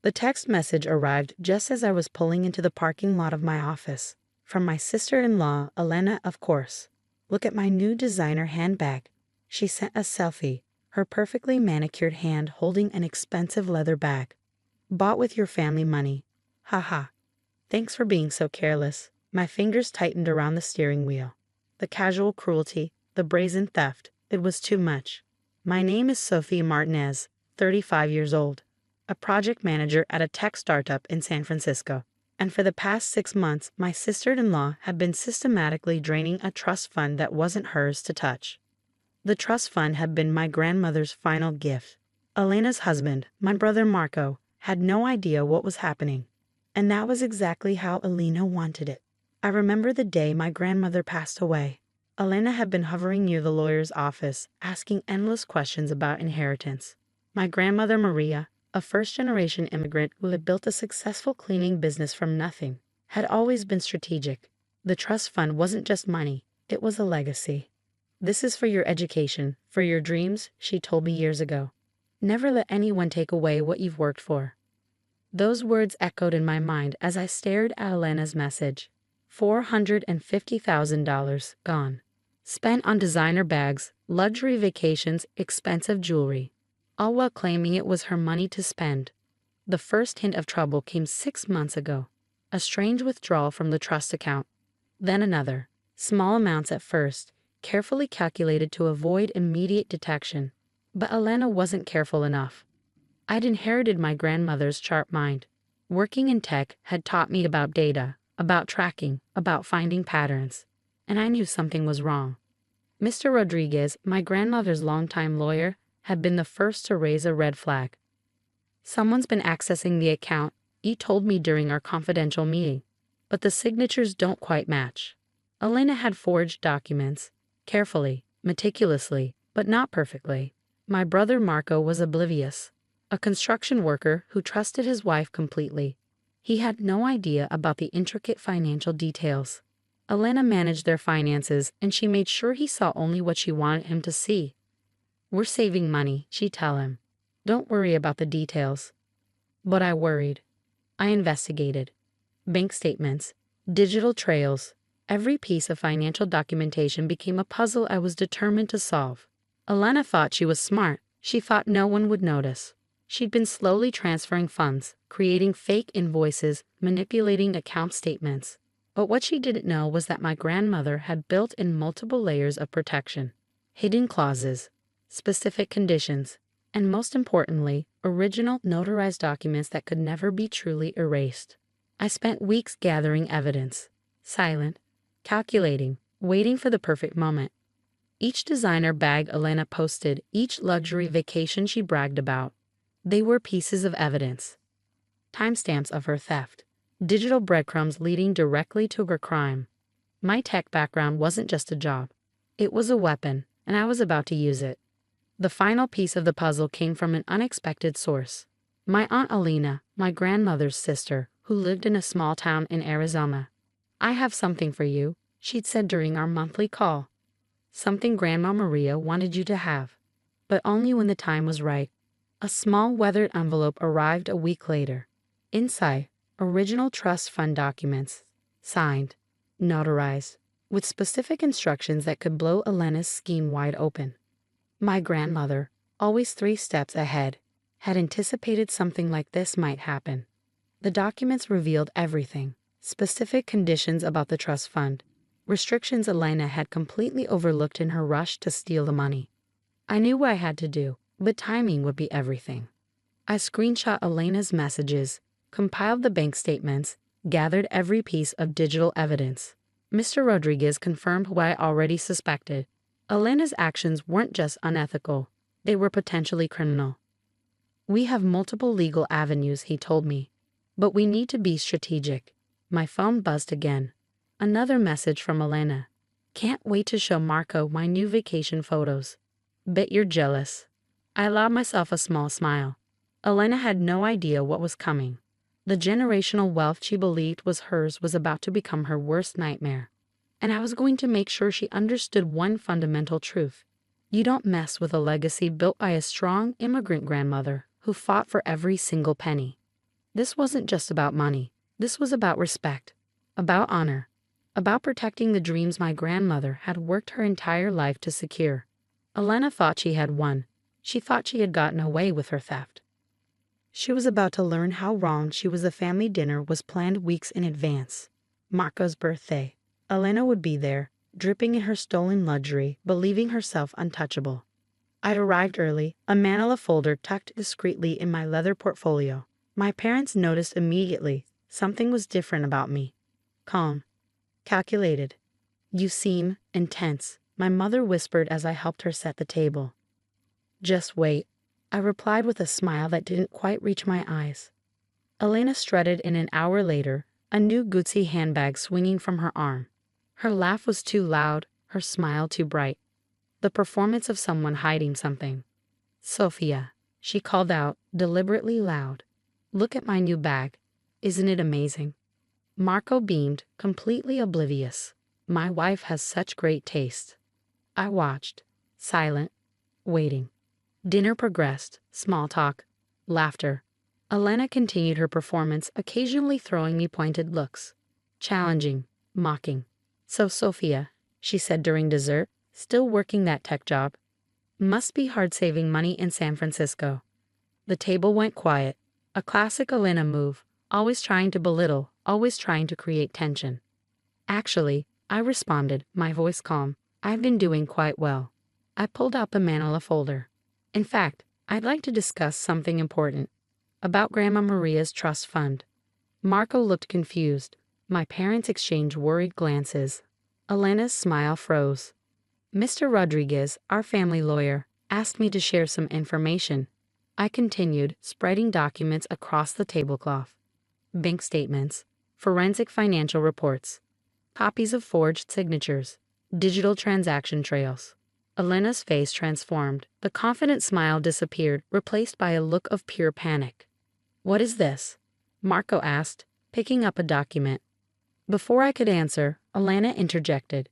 The text message arrived just as I was pulling into the parking lot of my office. From my sister-in-law, Elena, of course. Look at my new designer handbag. She sent a selfie, her perfectly manicured hand holding an expensive leather bag. Bought with your family money. Haha. Thanks for being so careless. My fingers tightened around the steering wheel. The casual cruelty, the brazen theft, it was too much. My name is Sophie Martinez, 35 years old, a project manager at a tech startup in San Francisco. And for the past 6 months, my sister-in-law had been systematically draining a trust fund that wasn't hers to touch. The trust fund had been my grandmother's final gift. Elena's husband, my brother Marco, had no idea what was happening. And that was exactly how Elena wanted it. I remember the day my grandmother passed away. Elena had been hovering near the lawyer's office, asking endless questions about inheritance. My grandmother Maria, a first-generation immigrant who had built a successful cleaning business from nothing, had always been strategic. The trust fund wasn't just money, it was a legacy. This is for your education, for your dreams, she told me years ago. Never let anyone take away what you've worked for. Those words echoed in my mind as I stared at Elena's message. $450,000 gone. Spent on designer bags, luxury vacations, expensive jewelry. All while claiming it was her money to spend. The first hint of trouble came 6 months ago. A strange withdrawal from the trust account. Then another. Small amounts at first, carefully calculated to avoid immediate detection. But Elena wasn't careful enough. I'd inherited my grandmother's sharp mind. Working in tech had taught me about data, about tracking, about finding patterns. And I knew something was wrong. Mr. Rodriguez, my grandmother's longtime lawyer, had been the first to raise a red flag. Someone's been accessing the account, he told me during our confidential meeting. But the signatures don't quite match. Elena had forged documents, carefully, meticulously, but not perfectly. My brother Marco was oblivious. A construction worker who trusted his wife completely. He had no idea about the intricate financial details. Elena managed their finances, and she made sure he saw only what she wanted him to see. We're saving money, she'd tell him. Don't worry about the details. But I worried. I investigated. Bank statements, digital trails. Every piece of financial documentation became a puzzle I was determined to solve. Elena thought she was smart. She thought no one would notice. She'd been slowly transferring funds, creating fake invoices, manipulating account statements. But what she didn't know was that my grandmother had built in multiple layers of protection. Hidden clauses, specific conditions, and most importantly, original notarized documents that could never be truly erased. I spent weeks gathering evidence, silent, calculating, waiting for the perfect moment. Each designer bag Elena posted, each luxury vacation she bragged about, they were pieces of evidence. Timestamps of her theft. Digital breadcrumbs leading directly to her crime. My tech background wasn't just a job. It was a weapon, and I was about to use it. The final piece of the puzzle came from an unexpected source. My Aunt Alina, my grandmother's sister, who lived in a small town in Arizona. I have something for you, she'd said during our monthly call. Something Grandma Maria wanted you to have. But only when the time was right. A small weathered envelope arrived a week later. Inside, original trust fund documents, signed, notarized, with specific instructions that could blow Elena's scheme wide open. My grandmother, always 3 steps ahead, had anticipated something like this might happen. The documents revealed everything, specific conditions about the trust fund, restrictions Elena had completely overlooked in her rush to steal the money. I knew what I had to do, but timing would be everything. I screenshot Elena's messages, compiled the bank statements, gathered every piece of digital evidence. Mr. Rodriguez confirmed what I already suspected. Elena's actions weren't just unethical, they were potentially criminal. We have multiple legal avenues, he told me, but we need to be strategic. My phone buzzed again. Another message from Elena. Can't wait to show Marco my new vacation photos. Bet you're jealous. I allowed myself a small smile. Elena had no idea what was coming. The generational wealth she believed was hers was about to become her worst nightmare. And I was going to make sure she understood one fundamental truth. You don't mess with a legacy built by a strong immigrant grandmother who fought for every single penny. This wasn't just about money. This was about respect, about honor, about protecting the dreams my grandmother had worked her entire life to secure. Elena thought she had won. She thought she had gotten away with her theft. She was about to learn how wrong she was. The family dinner was planned weeks in advance. Marco's birthday. Elena would be there, dripping in her stolen luxury, believing herself untouchable. I arrived early, a manila folder tucked discreetly in my leather portfolio. My parents noticed immediately. Something was different about me. Calm. Calculated. "You seem intense," my mother whispered as I helped her set the table. "Just wait," I replied with a smile that didn't quite reach my eyes. Elena strutted in an hour later, a new Gucci handbag swinging from her arm. Her laugh was too loud, her smile too bright. The performance of someone hiding something. "Sophia," she called out, deliberately loud. "Look at my new bag. Isn't it amazing?" Marco beamed, completely oblivious. My wife has such great taste. I watched, silent, waiting. Dinner progressed, small talk, laughter. Elena continued her performance, occasionally throwing me pointed looks. Challenging, mocking. "So, Sophia," she said during dessert, "still working that tech job? Must be hard saving money in San Francisco." The table went quiet. A classic Elena move, always trying to belittle, always trying to create tension. "Actually," I responded, my voice calm, "I've been doing quite well." I pulled out the manila folder. "In fact, I'd like to discuss something important. About Grandma Maria's trust fund." Marco looked confused. My parents exchanged worried glances. Elena's smile froze. "Mr. Rodriguez, our family lawyer, asked me to share some information." I continued, spreading documents across the tablecloth. Bank statements, forensic financial reports, copies of forged signatures, digital transaction trails. Elena's face transformed. The confident smile disappeared, replaced by a look of pure panic. "What is this?" Marco asked, picking up a document. Before I could answer, Elena interjected.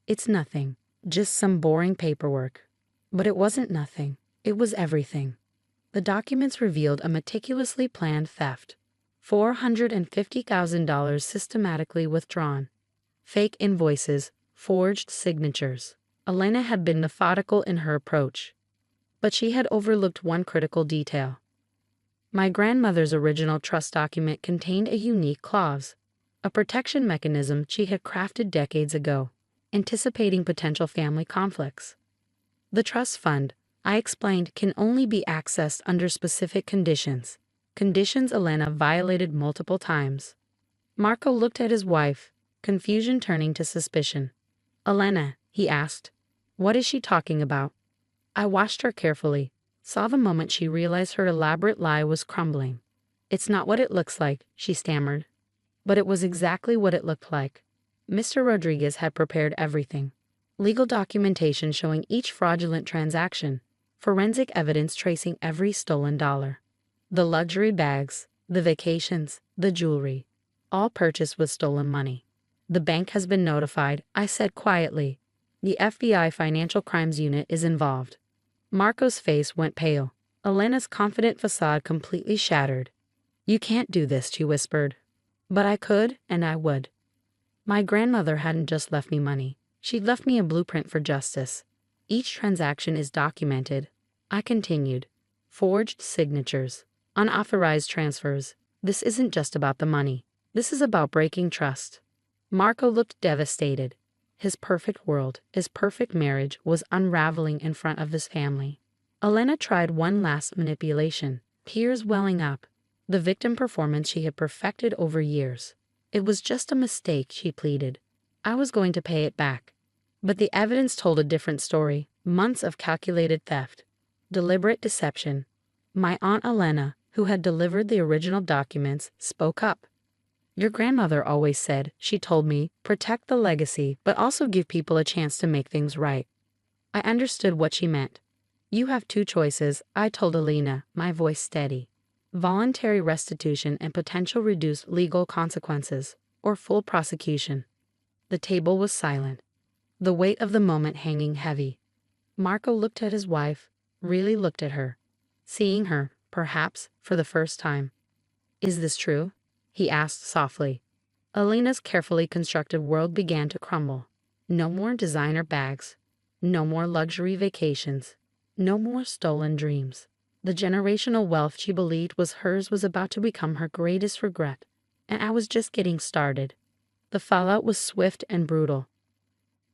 "It's nothing, just some boring paperwork." But it wasn't nothing. It was everything. The documents revealed a meticulously planned theft. $450,000 systematically withdrawn. Fake invoices, forged signatures. Elena had been methodical in her approach. But she had overlooked one critical detail. My grandmother's original trust document contained a unique clause, a protection mechanism she had crafted decades ago, anticipating potential family conflicts. The trust fund, I explained, can only be accessed under specific conditions. Conditions Elena violated multiple times. Marco looked at his wife, confusion turning to suspicion. "Elena," he asked, "what is she talking about?" I watched her carefully, saw the moment she realized her elaborate lie was crumbling. "It's not what it looks like," she stammered. But it was exactly what it looked like. Mr. Rodriguez had prepared everything. Legal documentation showing each fraudulent transaction, forensic evidence tracing every stolen dollar. The luxury bags, the vacations, the jewelry, all purchased with stolen money. "The bank has been notified," I said quietly. "The FBI Financial Crimes Unit is involved." Marco's face went pale. Elena's confident facade completely shattered. "You can't do this," she whispered. But I could, and I would. My grandmother hadn't just left me money. She'd left me a blueprint for justice. Each transaction is documented. I continued. Forged signatures, unauthorized transfers. This isn't just about the money. This is about breaking trust. Marco looked devastated. His perfect world, his perfect marriage was unraveling in front of his family. Elena tried one last manipulation, tears welling up. The victim performance she had perfected over years. "It was just a mistake," she pleaded. "I was going to pay it back." But the evidence told a different story. Months of calculated theft. Deliberate deception. My Aunt Elena, who had delivered the original documents, spoke up. "Your grandmother always said," she told me, "protect the legacy, but also give people a chance to make things right." I understood what she meant. "You have two choices," I told Elena, my voice steady. "Voluntary restitution and potential reduced legal consequences, or full prosecution." The table was silent, the weight of the moment hanging heavy. Marco looked at his wife, really looked at her, seeing her, perhaps, for the first time. Is this true? He asked softly. Elena's carefully constructed world began to crumble. No more designer bags. No more luxury vacations. No more stolen dreams. The generational wealth she believed was hers was about to become her greatest regret. And I was just getting started. The fallout was swift and brutal.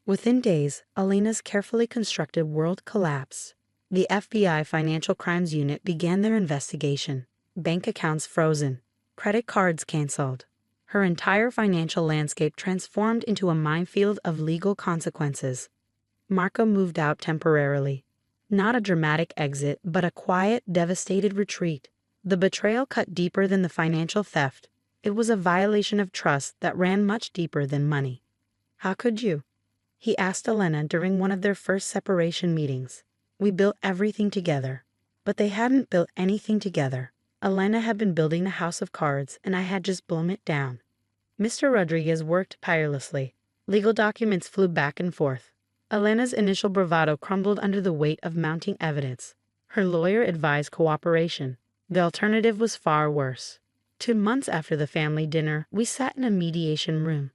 Within days, Elena's carefully constructed world collapsed. The FBI Financial Crimes Unit began their investigation. Bank accounts frozen. Credit cards canceled. Her entire financial landscape transformed into a minefield of legal consequences. Marco moved out temporarily. Not a dramatic exit, but a quiet, devastated retreat. The betrayal cut deeper than the financial theft. It was a violation of trust that ran much deeper than money. How could you? He asked Elena during one of their first separation meetings. We built everything together. But they hadn't built anything together. Elena had been building the house of cards, and I had just blown it down. Mr. Rodriguez worked tirelessly. Legal documents flew back and forth. Elena's initial bravado crumbled under the weight of mounting evidence. Her lawyer advised cooperation. The alternative was far worse. 2 months after the family dinner, we sat in a mediation room.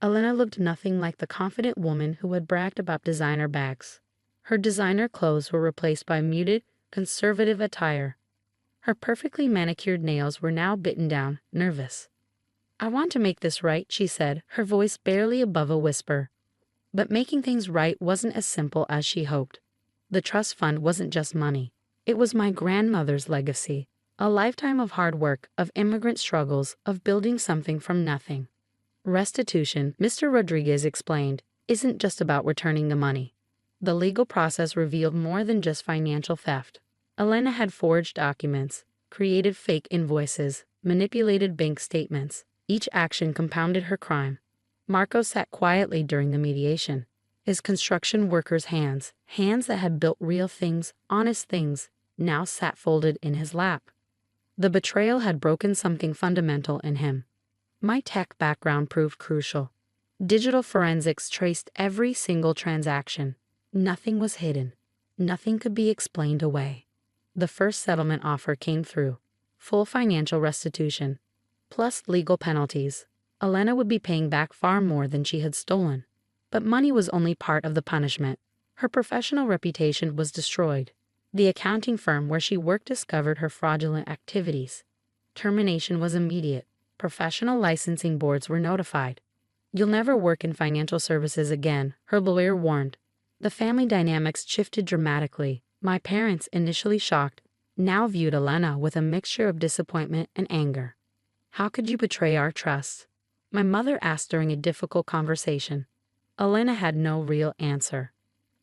Elena looked nothing like the confident woman who had bragged about designer bags. Her designer clothes were replaced by muted, conservative attire. Her perfectly manicured nails were now bitten down, nervous. I want to make this right, she said, her voice barely above a whisper. But making things right wasn't as simple as she hoped. The trust fund wasn't just money. It was my grandmother's legacy. A lifetime of hard work, of immigrant struggles, of building something from nothing. Restitution, Mr. Rodriguez explained, isn't just about returning the money. The legal process revealed more than just financial theft. Elena had forged documents, created fake invoices, manipulated bank statements. Each action compounded her crime. Marco sat quietly during the mediation. His construction worker's hands that had built real things, honest things, now sat folded in his lap. The betrayal had broken something fundamental in him. My tech background proved crucial. Digital forensics traced every single transaction. Nothing was hidden. Nothing could be explained away. The first settlement offer came through. Full financial restitution. Plus legal penalties. Elena would be paying back far more than she had stolen. But money was only part of the punishment. Her professional reputation was destroyed. The accounting firm where she worked discovered her fraudulent activities. Termination was immediate. Professional licensing boards were notified. You'll never work in financial services again, her lawyer warned. The family dynamics shifted dramatically. My parents, initially shocked, now viewed Elena with a mixture of disappointment and anger. How could you betray our trust? My mother asked during a difficult conversation. Elena had no real answer.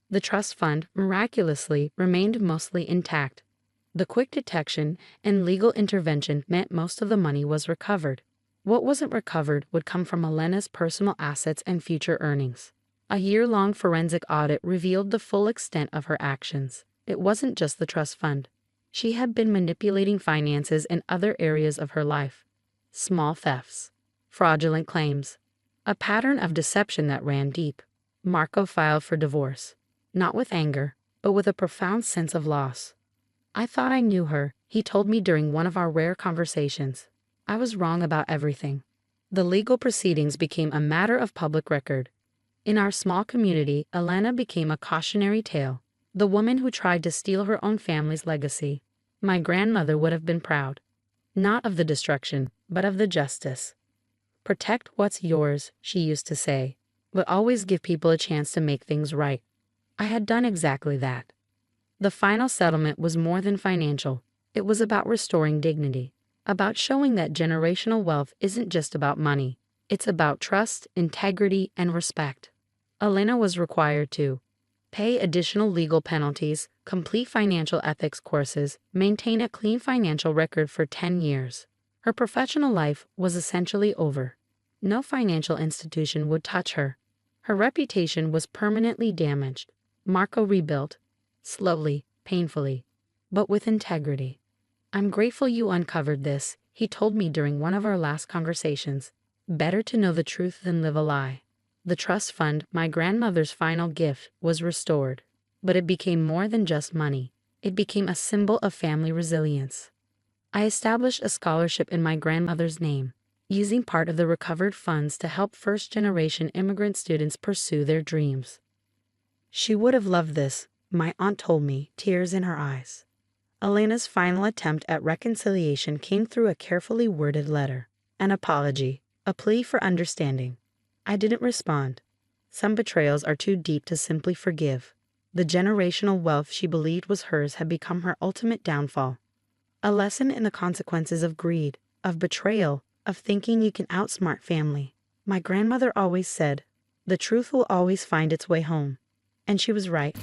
The trust fund, miraculously, remained mostly intact. The quick detection and legal intervention meant most of the money was recovered. What wasn't recovered would come from Elena's personal assets and future earnings. A year-long forensic audit revealed the full extent of her actions. It wasn't just the trust fund. She had been manipulating finances in other areas of her life. Small thefts. Fraudulent claims. A pattern of deception that ran deep. Marco filed for divorce. Not with anger, but with a profound sense of loss. I thought I knew her, he told me during one of our rare conversations. I was wrong about everything. The legal proceedings became a matter of public record. In our small community, Elena became a cautionary tale. The woman who tried to steal her own family's legacy. My grandmother would have been proud. Not of the destruction, but of the justice. Protect what's yours, she used to say, but always give people a chance to make things right. I had done exactly that. The final settlement was more than financial. It was about restoring dignity, about showing that generational wealth isn't just about money. It's about trust, integrity, and respect. Elena was required to pay additional legal penalties, complete financial ethics courses, maintain a clean financial record for 10 years. Her professional life was essentially over. No financial institution would touch her. Her reputation was permanently damaged. Marco rebuilt, slowly, painfully, but with integrity. I'm grateful you uncovered this, he told me during one of our last conversations. Better to know the truth than live a lie. The trust fund, my grandmother's final gift, was restored. But it became more than just money. It became a symbol of family resilience. I established a scholarship in my grandmother's name, using part of the recovered funds to help first-generation immigrant students pursue their dreams. She would have loved this, my aunt told me, tears in her eyes. Elena's final attempt at reconciliation came through a carefully worded letter, an apology, a plea for understanding. I didn't respond. Some betrayals are too deep to simply forgive. The generational wealth she believed was hers had become her ultimate downfall. A lesson in the consequences of greed, of betrayal, of thinking you can outsmart family. My grandmother always said, "The truth will always find its way home." And she was right.